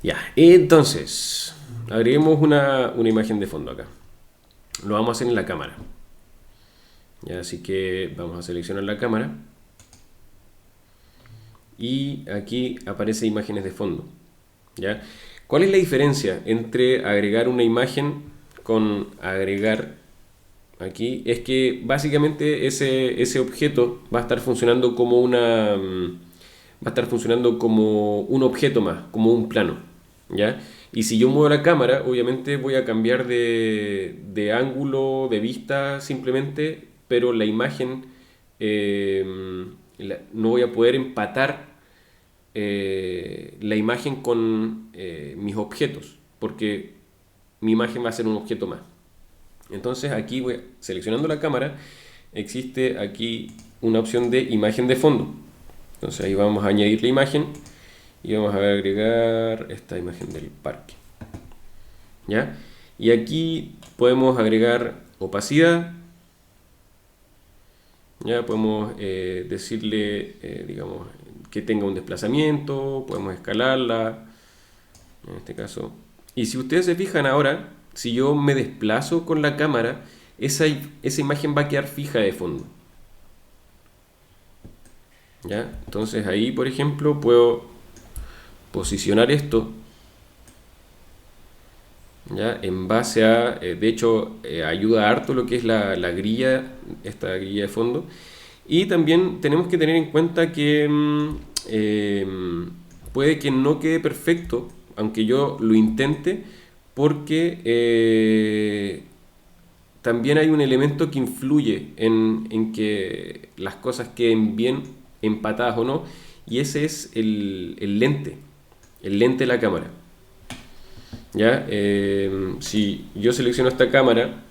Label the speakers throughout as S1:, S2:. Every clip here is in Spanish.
S1: Ya, entonces, agreguemos una imagen de fondo acá. Lo vamos a hacer en la cámara. Ya, así que vamos a seleccionar la cámara y aquí aparece imágenes de fondo. ¿Ya? ¿Cuál es la diferencia entre agregar una imagen con agregar aquí? Es que básicamente ese objeto va a estar funcionando como va a estar funcionando como un objeto más, como un plano. ¿Ya? Y si yo muevo la cámara, obviamente voy a cambiar de ángulo, de vista simplemente, pero la imagen no voy a poder empatar la imagen con mis objetos, porque mi imagen va a ser un objeto más. Entonces aquí voy seleccionando la cámara, existe aquí una opción de imagen de fondo. Entonces ahí vamos a añadir la imagen y vamos a agregar esta imagen del parque. ¿Ya? Y aquí podemos agregar opacidad. Ya podemos decirle, digamos, que tenga un desplazamiento, podemos escalarla, en este caso. Y si ustedes se fijan ahora, si yo me desplazo con la cámara, esa imagen va a quedar fija de fondo. ¿Ya? Entonces ahí, por ejemplo, puedo posicionar esto, ¿ya? En base a, de hecho, ayuda harto lo que es la grilla, esta grilla de fondo. Y también tenemos que tener en cuenta que puede que no quede perfecto, aunque yo lo intente, porque también hay un elemento que influye en que las cosas queden bien empatadas o no, y ese es el lente de la cámara. ¿Ya? Si yo selecciono esta cámara,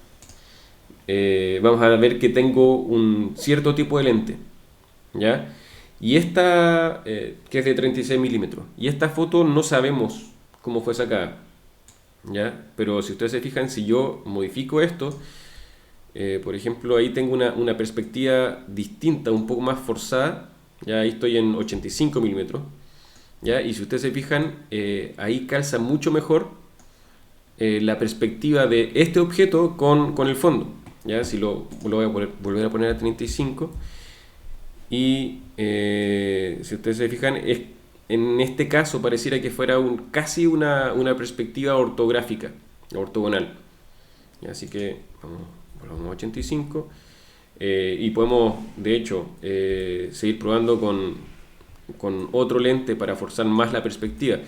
S1: vamos a ver que tengo un cierto tipo de lente. ¿Ya? Y esta, que es de 36 milímetros. Y esta foto no sabemos cómo fue sacada. ¿Ya? Pero si ustedes se fijan, si yo modifico esto, por ejemplo, ahí tengo una perspectiva distinta, un poco más forzada. Ya ahí estoy en 85 milímetros. ¿Ya? Y si ustedes se fijan, ahí calza mucho mejor la perspectiva de este objeto con el fondo. ¿Ya? Si lo voy a volver a poner a 35 y si ustedes se fijan, en este caso pareciera que fuera casi una perspectiva ortográfica, ortogonal. Así que volvamos a 85 y podemos, de hecho, seguir probando con otro lente para forzar más la perspectiva.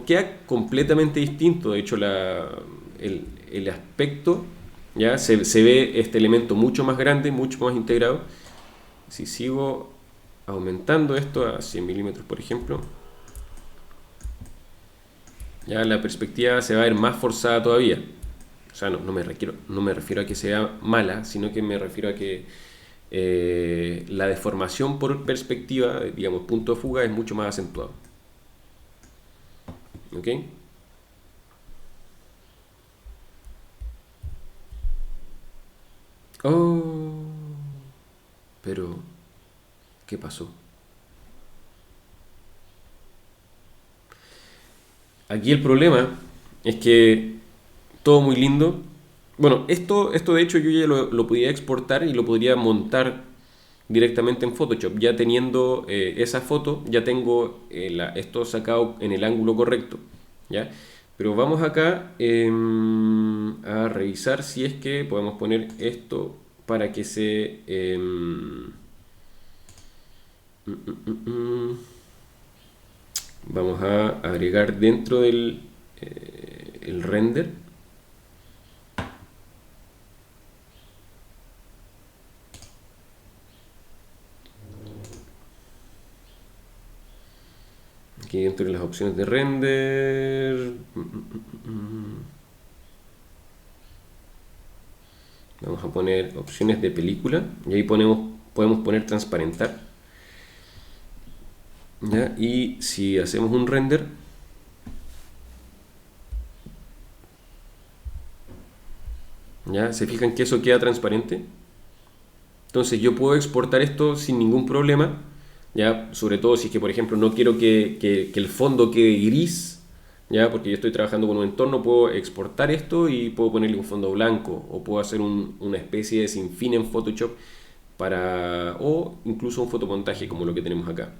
S1: Queda completamente distinto, de hecho, el aspecto, ¿ya? Se ve este elemento mucho más grande, mucho más integrado. Si sigo aumentando esto a 100 milímetros, por ejemplo, ya la perspectiva se va a ver más forzada todavía. O sea, no me refiero a que sea mala, sino que me refiero a que la deformación por perspectiva, digamos, punto de fuga, es mucho más acentuado. ¿Ok? Oh, pero, ¿qué pasó? Aquí el problema es que todo muy lindo. Bueno, esto de hecho yo ya lo podía exportar y lo podría montar directamente en Photoshop. Ya teniendo esa foto, ya tengo esto sacado en el ángulo correcto. ¿Ya? Pero vamos acá a revisar si es que podemos poner esto para que se... vamos a agregar dentro del el render. Aquí dentro de las opciones de render. Vamos a poner opciones de película y ahí podemos poner transparentar. ¿Ya? Y si hacemos un render, ¿ya? ¿Se fijan que eso queda transparente? Entonces yo puedo exportar esto sin ningún problema, ¿ya? Sobre todo si es que, por ejemplo, no quiero que el fondo quede gris, ¿ya? Porque yo estoy trabajando con un entorno, puedo exportar esto y puedo ponerle un fondo blanco o puedo hacer una especie de sinfín en Photoshop o incluso un fotomontaje como lo que tenemos acá,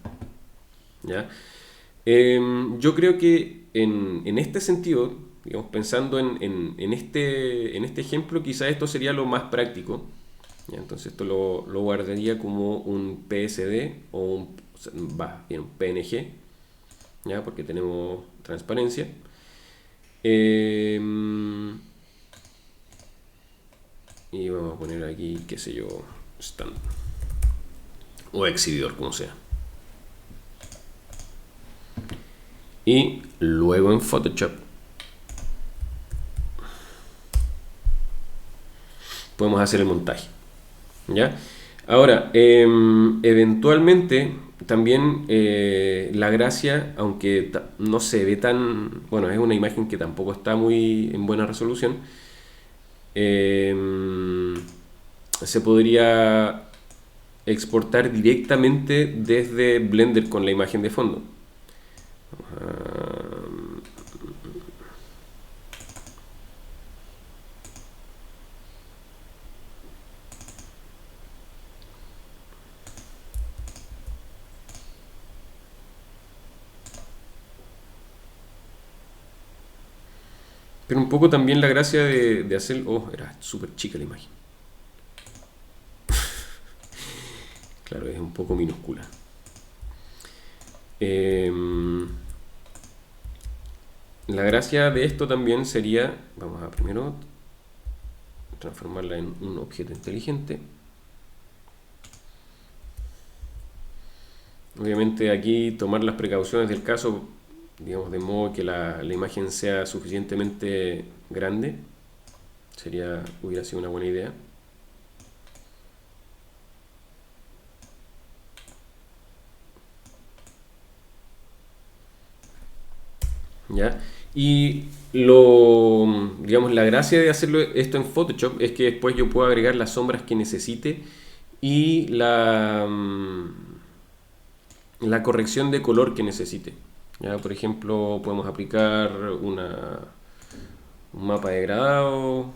S1: ¿ya? Yo creo que en este sentido, digamos, pensando en este ejemplo, quizá esto sería lo más práctico, ¿ya? Entonces esto lo guardaría como un PSD o sea, bien, un PNG, ¿ya? Porque tenemos transparencia. Eh, y vamos a poner aquí, qué sé yo, stand o exhibidor, como sea. Y luego en Photoshop podemos hacer el montaje, ¿ya? Ahora, eventualmente también la gracia, aunque no se ve tan, bueno, es una imagen que tampoco está muy en buena resolución, se podría exportar directamente desde Blender con la imagen de fondo. Pero un poco también la gracia de hacer... Oh, era súper chica la imagen. Claro, es un poco minúscula. La gracia de esto también sería... Vamos a primero transformarla en un objeto inteligente. Obviamente aquí tomar las precauciones del caso, digamos, de modo que la imagen sea suficientemente grande, hubiera sido una buena idea. ¿Ya? Y digamos, la gracia de hacerlo esto en Photoshop es que después yo puedo agregar las sombras que necesite y la corrección de color que necesite. ¿Ya? Por ejemplo, podemos aplicar un mapa degradado.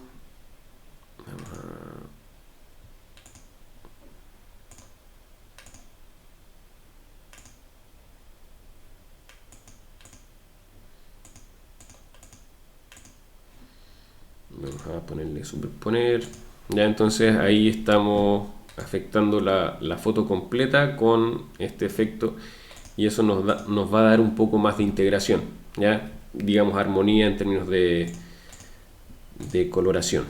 S1: Vamos a ponerle superponer. Ya, entonces ahí estamos afectando la foto completa con este efecto y eso nos va a dar un poco más de integración, ¿ya? Digamos armonía en términos de coloración,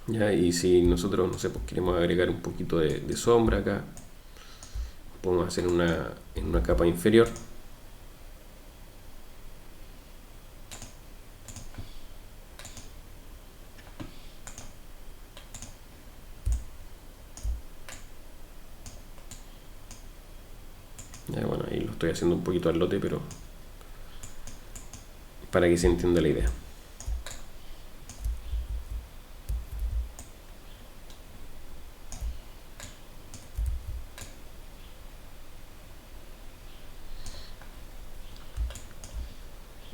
S1: ¿ya? Y si nosotros, no sé, pues queremos agregar un poquito de sombra acá, podemos hacer en una capa inferior. Ya, bueno, ahí lo estoy haciendo un poquito al lote, pero para que se entienda la idea.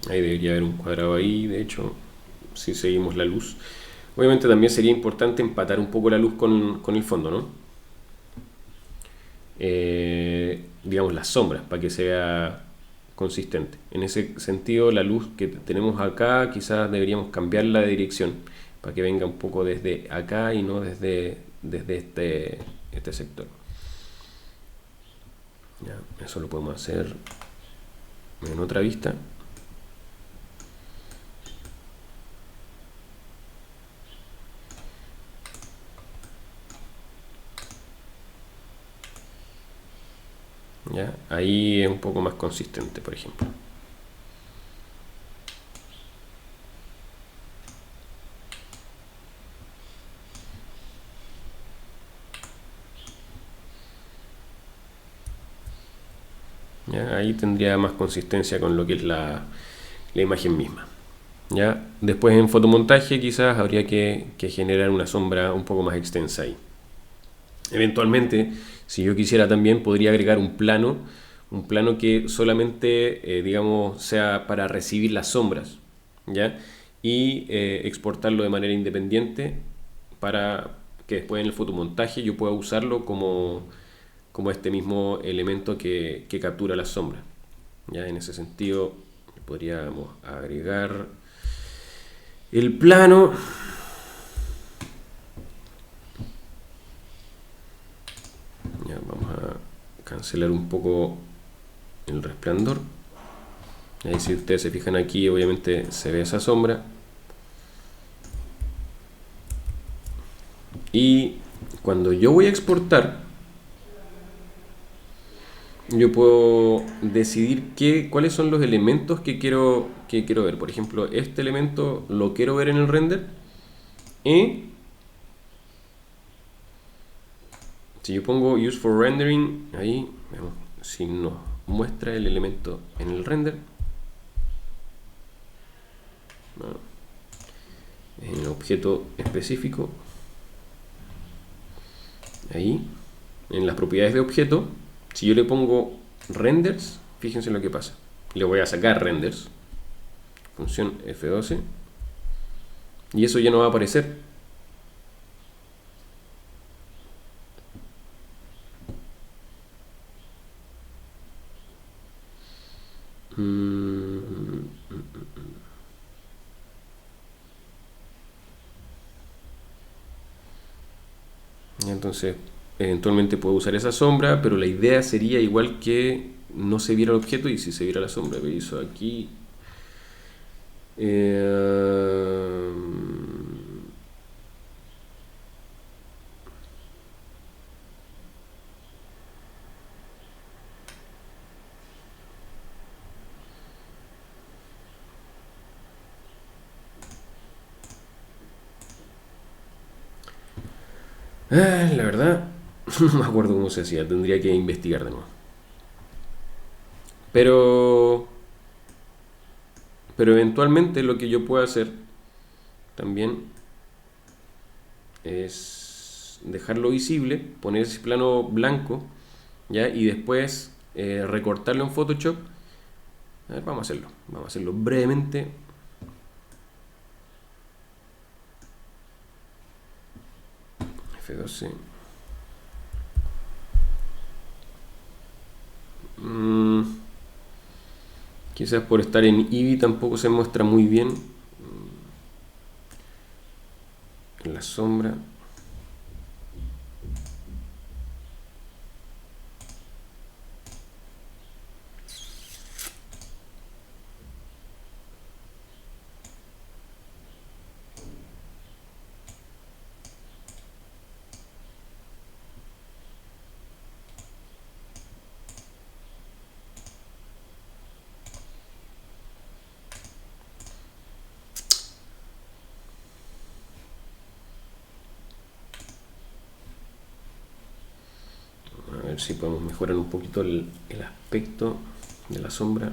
S1: Ahí debería haber un cuadrado ahí, de hecho, si seguimos la luz. Obviamente también sería importante empatar un poco la luz con el fondo, ¿no? Digamos las sombras, para que sea consistente. En ese sentido, la luz que tenemos acá, quizás deberíamos cambiarla de dirección, para que venga un poco desde acá y no desde este sector. Ya, eso lo podemos hacer en otra vista. ¿Ya? Ahí es un poco más consistente, por ejemplo. ¿Ya? Ahí tendría más consistencia con lo que es la imagen misma. ¿Ya? Después en fotomontaje quizás habría que generar una sombra un poco más extensa ahí. Eventualmente, si yo quisiera también, podría agregar un plano un plano que solamente, digamos, sea para recibir las sombras, ¿ya? Y exportarlo de manera independiente para que después en el fotomontaje yo pueda usarlo como este mismo elemento que captura las sombras. Ya en ese sentido podríamos agregar el plano. Ya, vamos a cancelar un poco el resplandor. Ahí si ustedes se fijan aquí, obviamente se ve esa sombra. Y cuando yo voy a exportar, yo puedo decidir cuáles son los elementos que quiero ver. Por ejemplo, este elemento lo quiero ver en el render. Y si yo pongo Use for Rendering, ahí vemos si nos muestra el elemento en el render. No, en el objeto específico. Ahí, en las propiedades de objeto, si yo le pongo renders, fíjense lo que pasa. Le voy a sacar renders, función F12, y eso ya no va a aparecer. Entonces, eventualmente puedo usar esa sombra, pero la idea sería igual que no se viera el objeto y si se viera la sombra. Eso aquí. Eh, la verdad, no me acuerdo cómo se hacía, tendría que investigar de nuevo. Pero, pero eventualmente lo que yo puedo hacer también es dejarlo visible, poner ese plano blanco, ¿ya? Y después recortarlo en Photoshop. A ver, vamos a hacerlo brevemente. F12. Quizás por estar en Eevee tampoco se muestra muy bien en la sombra. A ver si podemos mejorar un poquito el aspecto de la sombra.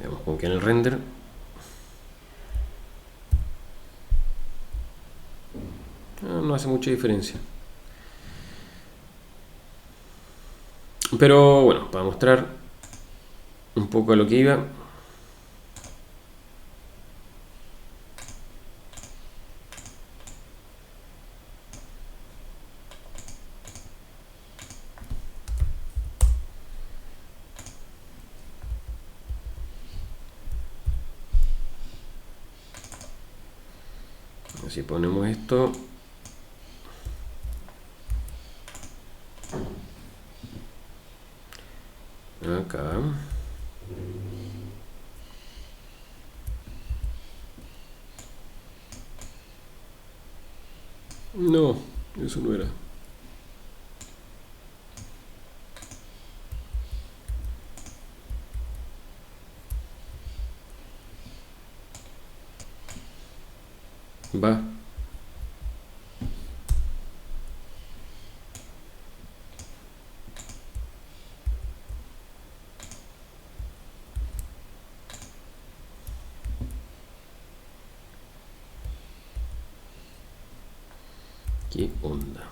S1: Veamos cómo queda en el render. No hace mucha diferencia. Pero bueno, para mostrar un poco a lo que iba. Si ponemos esto acá, no, eso no era. Va. ¿Qué onda?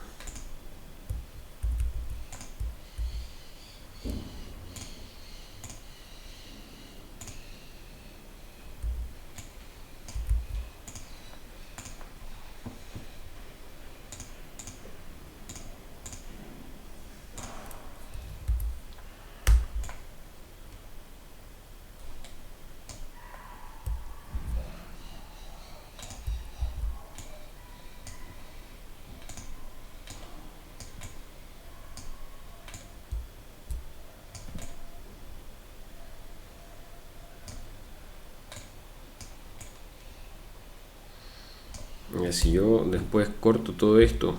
S1: Y si yo después corto todo esto,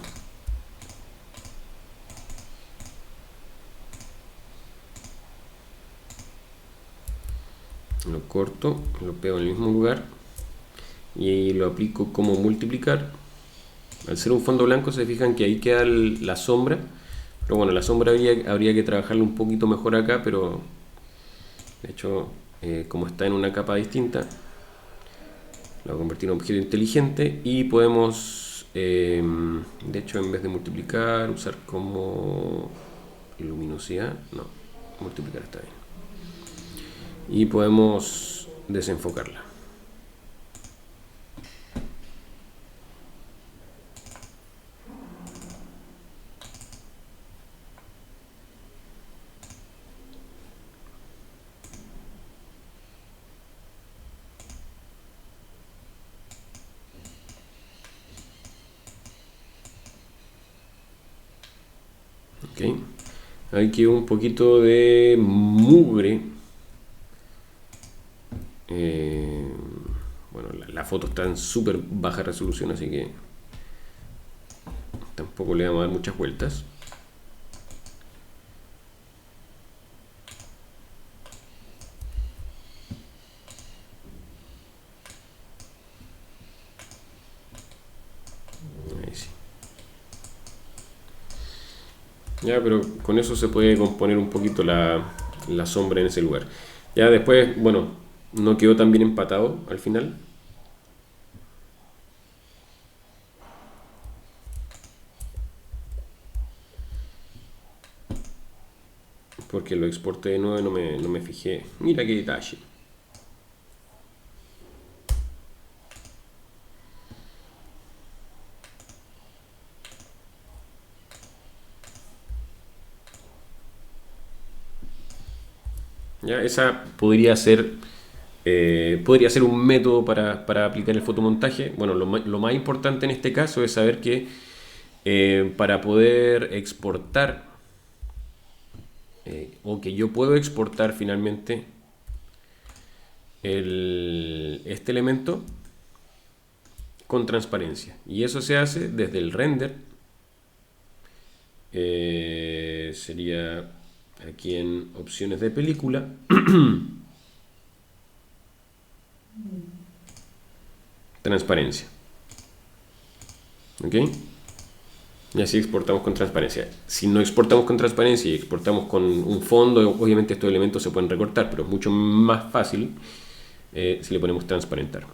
S1: lo corto, lo pego en el mismo lugar y lo aplico como multiplicar. Al ser un fondo blanco se fijan que ahí queda la sombra, pero bueno, la sombra habría que trabajarla un poquito mejor acá, pero de hecho como está en una capa distinta, la voy a convertir en un objeto inteligente y podemos de hecho en vez de multiplicar usar como luminosidad, no, multiplicar está bien, y podemos desenfocarla. Ok, ahí quedó un poquito de mugre. Bueno, la foto está en súper baja resolución, así que tampoco le vamos a dar muchas vueltas. Ahí sí. Ya, pero con eso se puede componer un poquito la sombra en ese lugar. Ya después, bueno, no quedó tan bien empatado al final. Porque lo exporté de nuevo y no me fijé. Mira qué detalle. Ya, esa podría ser un método para aplicar el fotomontaje. Bueno, lo más importante en este caso es saber que para poder exportar o que yo puedo exportar finalmente este elemento con transparencia, y eso se hace desde el render. Sería aquí en opciones de película. Transparencia. ¿Ok? Y así exportamos con transparencia. Si no exportamos con transparencia y exportamos con un fondo, obviamente estos elementos se pueden recortar, pero es mucho más fácil si le ponemos transparentar.